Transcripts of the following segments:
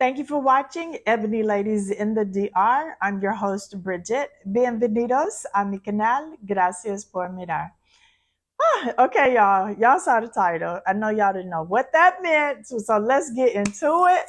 Thank you for watching Ebony Ladies in the DR. I'm your host, Bridget. Bienvenidos a mi canal. Gracias por mirar. Okay, y'all. Y'all saw the title. I know y'all didn't know what that meant. So let's get into it.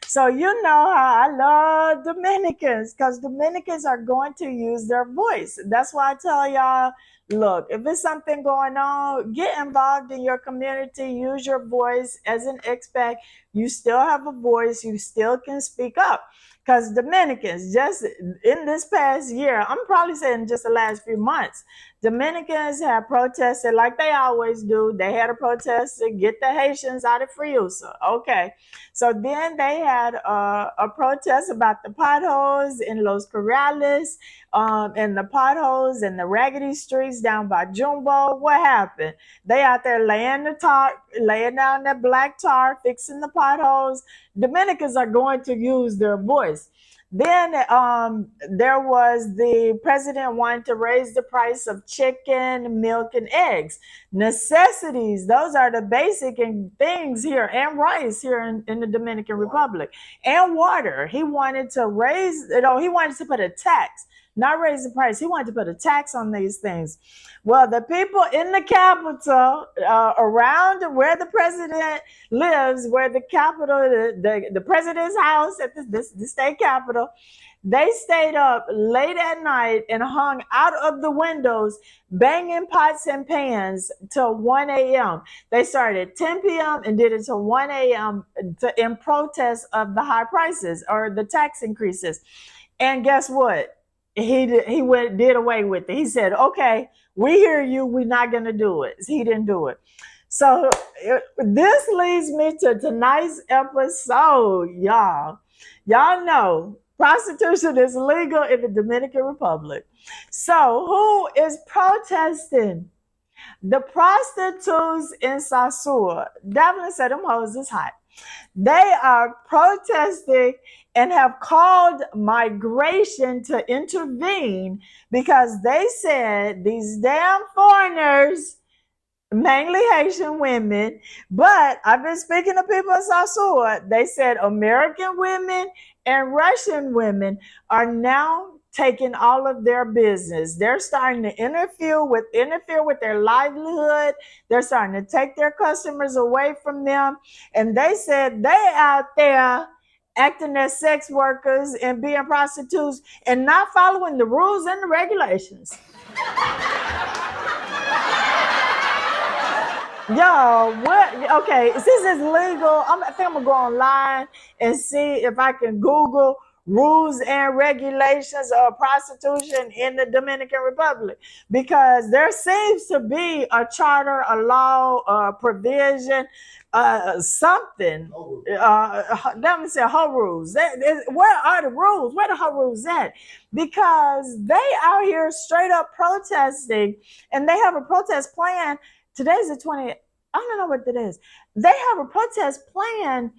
So you know how I love Dominicans because Dominicans are going to use their voice. That's why I tell y'all, look, if there's something going on, get involved in your community, use your voice as an expat. You still have a voice, you still can speak up. Because Dominicans, just in this past year, I'm probably saying just the last few months, Dominicans have protested like they always do. They had a protest to get the Haitians out of Sousa. Okay. So then they had a protest about the potholes in Los Corrales, and the potholes and the raggedy streets down by Jumbo. What happened? They out there laying down that black tar, fixing the potholes. Dominicans are going to use their voice. Then there was the president wanting to raise the price of chicken, milk, and eggs. Necessities, those are the basic things here, and rice here in the Dominican Republic, and water. He wanted to raise, he wanted to put a tax, not raise the price. He wanted to put a tax on these things. Well, the people in the capital, around where the president lives, where the capital, the president's house at the state capitol, they stayed up late at night and hung out of the windows, banging pots and pans till 1 a.m. They started at 10 p.m. and did it till 1 a.m. In protest of the high prices or the tax increases. And guess what? Did away with it. He said, okay, we hear you. We're not going to do it. He didn't do it. So this leads me to tonight's episode, y'all. Y'all know prostitution is legal in the Dominican Republic. So who is protesting? The prostitutes in Sosúa. Devlin said them hoes is hot. They are protesting and have called migration to intervene because they said these damn foreigners, mainly Haitian women, but I've been speaking to people in Sosúa. They said American women and Russian women are now taking all of their business. They're starting to interfere with their livelihood. They're starting to take their customers away from them. And they said they out there acting as sex workers and being prostitutes and not following the rules and the regulations. Yo, what? Okay, since it's legal, I think I'm gonna go online and see if I can Google rules and regulations of prostitution in the Dominican Republic, because there seems to be a charter, a law, a provision, something. Let me say whole rules. Where are the rules? Where the whole rules at? Because they out here straight up protesting, and they have a protest plan. Today's the 20th. I don't know what it is. They have a protest plan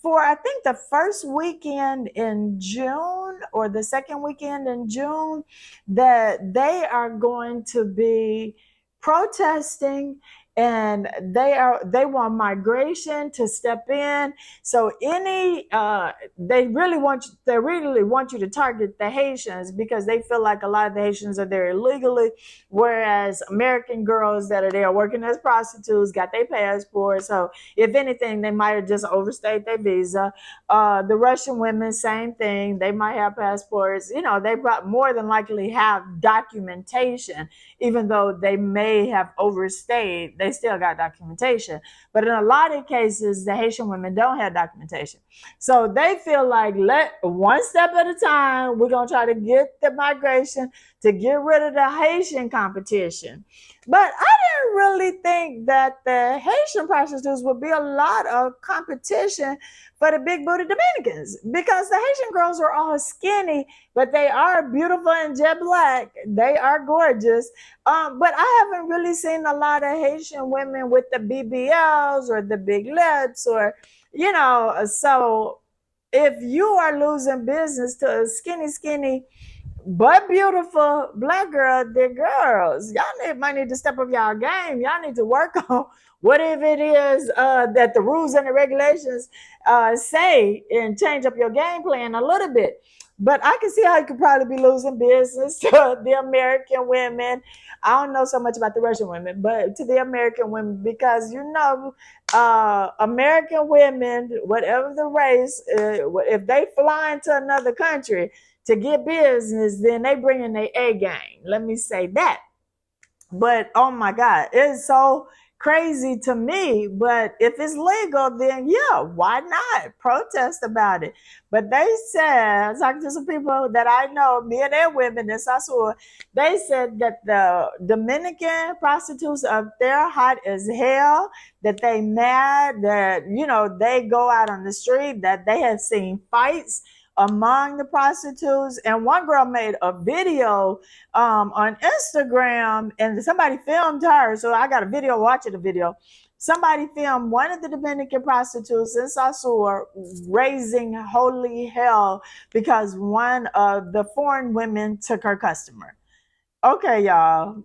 for, I think, the first weekend in June or the second weekend in June, that they are going to be protesting, and they want migration to step in. So they really want you to target the Haitians, because they feel like a lot of the Haitians are there illegally, whereas American girls that are there working as prostitutes got their passport. So if anything, they might have just overstayed their visa. The Russian women, same thing. They might have passports. They more than likely have documentation, even though they may have overstayed. They still got documentation. But in a lot of cases, the Haitian women don't have documentation. So they feel like, let one step at a time, we're going to try to get the migration to get rid of the Haitian competition. But I didn't really think that the Haitian prostitutes would be a lot of competition for the big booty Dominicans, because the Haitian girls are all skinny, but they are beautiful and jet black. They are gorgeous. But I haven't really seen a lot of Haitian women with the BBLs or the big lips, or, so if you are losing business to a skinny, but beautiful black girl, the girls, y'all might need to step up y'all game. Y'all need to work What if it is that the rules and the regulations say and change up your game plan a little bit? But I can see how you could probably be losing business to the American women. I don't know so much about the Russian women, but to the American women, because American women, whatever the race, if they fly into another country to get business, then they bring in their A game. Let me say that. But oh my God, it's so crazy to me. But if it's legal, then yeah, why not protest about it? But they said, I was talking to some people that I know, me and their women in Sosúa, they said that the Dominican prostitutes up there hot as hell, that they mad, that they go out on the street, that they have seen fights among the prostitutes. And one girl made a video on Instagram, and somebody filmed her. So I got a video watching the video. Somebody filmed one of the Dominican prostitutes in Sosúa raising holy hell because one of the foreign women took her customer. Okay, y'all.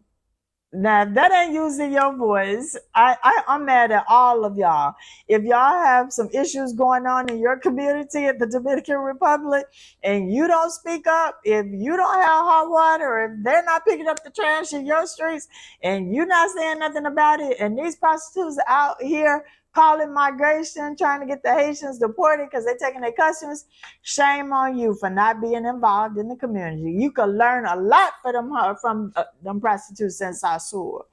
Now that ain't using your voice. I'm mad at all of y'all. If y'all have some issues going on in your community at the Dominican Republic and you don't speak up, if you don't have hot water, if they're not picking up the trash in your streets and you're not saying nothing about it, and these prostitutes out here calling migration, trying to get the Haitians deported because they're taking their customers, shame on you for not being involved in the community. You could learn a lot from them prostitutes in Sosúa.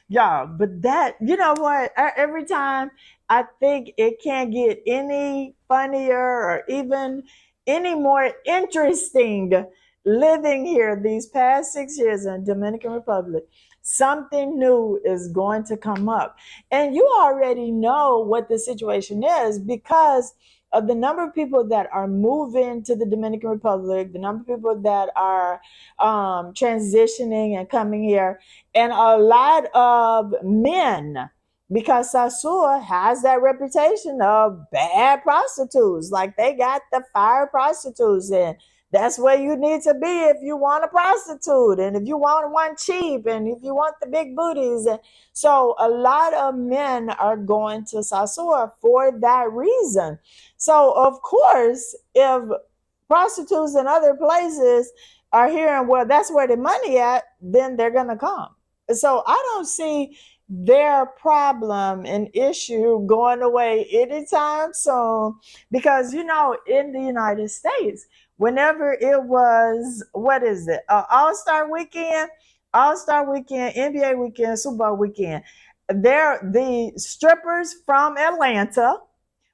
Yeah, but that, you know what? Every time I think it can't get any funnier or even any more interesting living here these past 6 years in Dominican Republic. Something new is going to come up. And you already know what the situation is because of the number of people that are moving to the Dominican Republic, the number of people that are transitioning and coming here, and a lot of men, because Sosúa has that reputation of bad prostitutes. Like they got the fire prostitutes, and that's where you need to be if you want a prostitute, and if you want one cheap, and if you want the big booties. And so a lot of men are going to Sosúa for that reason. So of course, if prostitutes in other places are hearing, well, that's where the money at, then they're gonna come. So I don't see their problem and issue going away anytime soon, because in the United States, whenever it was, what is it, All-Star weekend, NBA weekend, Super Bowl weekend, there the strippers from Atlanta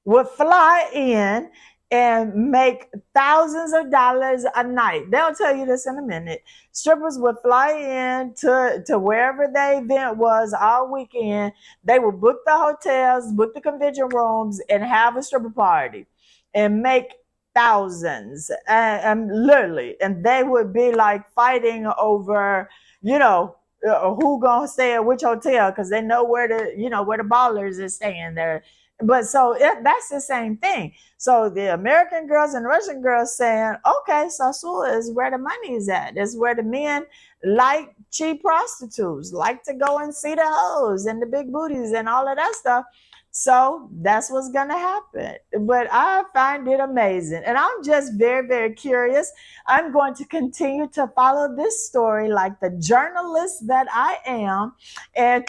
would fly in and make thousands of dollars a night. They'll tell you this in a minute. Strippers would fly in to wherever their event was all weekend. They would book the hotels, book the convention rooms, and have a stripper party and make thousands. And literally, and they would be like fighting over, who gonna stay at which hotel because they know where the ballers is staying there. But so that's the same thing. So the American girls and the Russian girls saying, okay, Sosúa is where the money is at. It's where the men like cheap prostitutes, like to go and see the hoes and the big booties and all of that stuff. So that's what's going to happen. But I find it amazing. And I'm just very, very curious. I'm going to continue to follow this story like the journalist that I am, and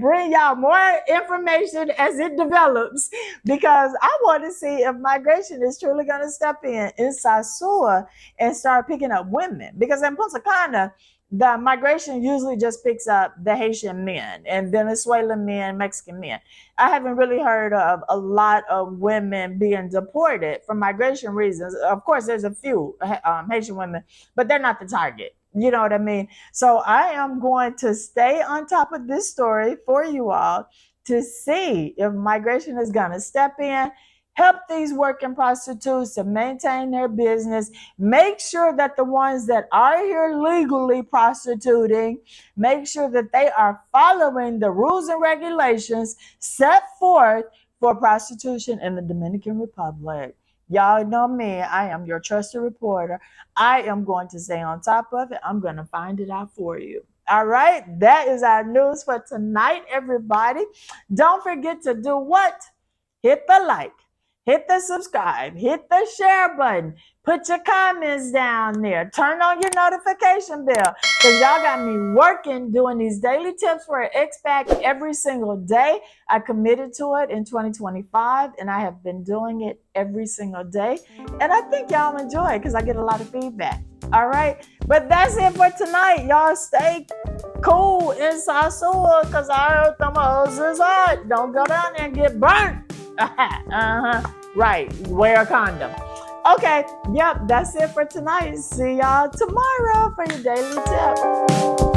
bring y'all more information as it develops, because I want to see if migration is truly going to step in Sosúa and start picking up women. Because in Punta Cana, the migration usually just picks up the Haitian men and Venezuelan men, Mexican men. I haven't really heard of a lot of women being deported for migration reasons. Of course, there's a few Haitian women, but they're not the target. You know what I mean? So I am going to stay on top of this story for you all to see if migration is going to step in, help these working prostitutes to maintain their business, make sure that the ones that are here legally prostituting, make sure that they are following the rules and regulations set forth for prostitution in the Dominican Republic. Y'all know me. I am your trusted reporter. I am going to stay on top of it. I'm going to find it out for you. All right, that is our news for tonight, everybody. Don't forget to do what? Hit the like, hit the subscribe, hit the share button, put your comments down there, turn on your notification bell, because y'all got me working doing these daily tips for an X-Pac every single day. I committed to it in 2025, and I have been doing it every single day. And I think y'all enjoy it because I get a lot of feedback. All right, but that's it for tonight. Y'all stay cool in Sosúa because I heard them hoes is hot. Don't go down there and get burnt. Right, wear a condom. Okay, yep, that's it for tonight. See y'all tomorrow for your daily tip.